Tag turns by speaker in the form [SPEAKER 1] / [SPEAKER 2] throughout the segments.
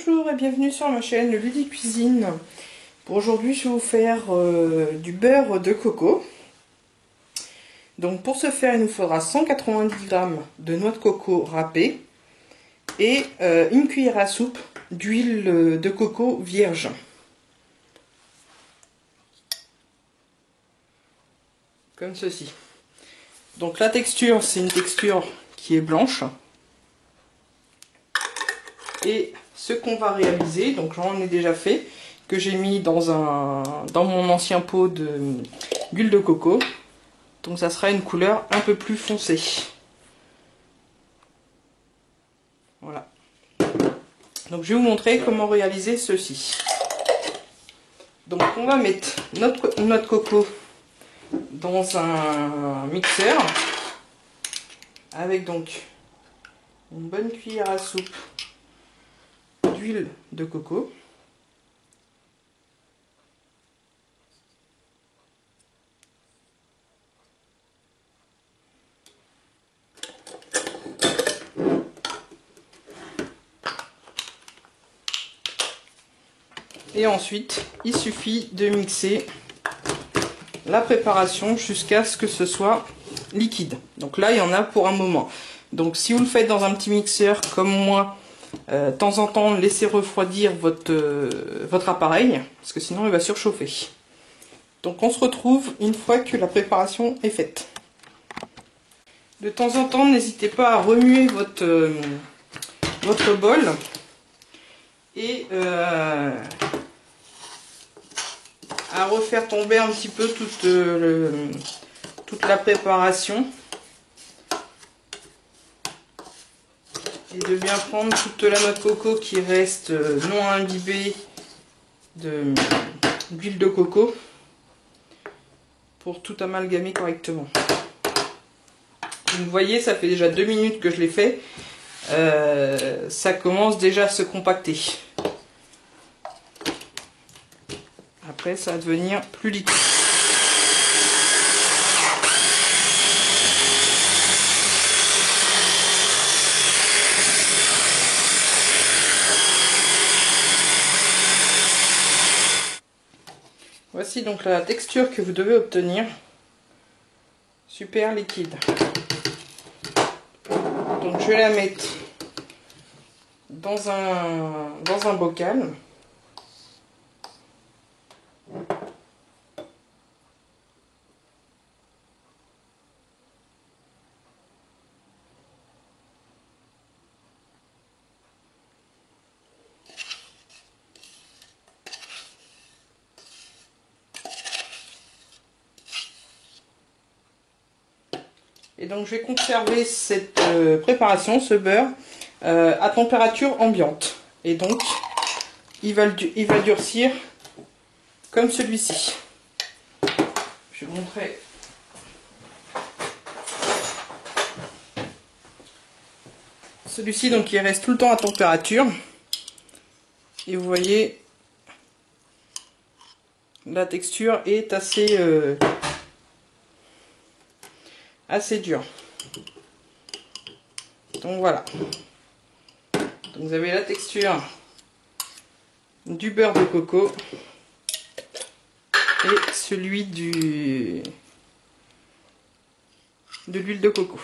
[SPEAKER 1] Bonjour et bienvenue sur ma chaîne Ludie Cuisine. Pour aujourd'hui, je vais vous faire du beurre de coco. Donc pour ce faire, il nous faudra 190 g de noix de coco râpée et une cuillère à soupe d'huile de coco vierge. Comme ceci. Donc la texture, c'est une texture qui est blanche. Et ce qu'on va réaliser, donc j'en ai déjà fait, que j'ai mis dans mon ancien pot d'huile de coco. Donc ça sera une couleur un peu plus foncée. Voilà. Donc je vais vous montrer comment réaliser ceci. Donc on va mettre notre noix de coco dans un mixeur avec donc une bonne cuillère à soupe d'huile de coco. Et ensuite, il suffit de mixer la préparation jusqu'à ce que ce soit liquide. Donc là, il y en a pour un moment. Donc si vous le faites dans un petit mixeur comme moi, de temps en temps, laissez refroidir votre appareil, parce que sinon il va surchauffer. Donc on se retrouve une fois que la préparation est faite. De temps en temps, n'hésitez pas à remuer votre bol et à refaire tomber un petit peu toute la préparation. Et de bien prendre toute la noix de coco qui reste non imbibée d'huile de coco pour tout amalgamer correctement. Vous voyez, ça fait déjà 2 minutes que je l'ai fait. Ça commence déjà à se compacter. Après, ça va devenir plus liquide. Voici donc la texture que vous devez obtenir. Super liquide. Donc je vais la mettre dans un bocal. Et donc je vais conserver cette préparation, ce beurre, à température ambiante. Et donc il va durcir comme celui-ci. Je vais vous montrer. Celui-ci, donc il reste tout le temps à température. Et vous voyez, la texture est assez dur. Donc voilà. Donc vous avez la texture du beurre de coco et celui de l'huile de coco.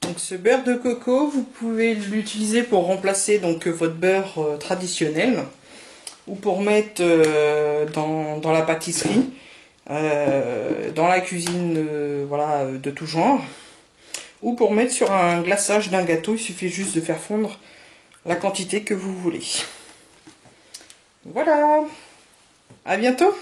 [SPEAKER 1] Donc ce beurre de coco, vous pouvez l'utiliser pour remplacer donc votre beurre traditionnel ou pour mettre dans la pâtisserie. Dans la cuisine voilà, de tout genre, ou pour mettre sur un glaçage d'un gâteau. Il suffit juste de faire fondre la quantité que vous voulez. Voilà, à bientôt.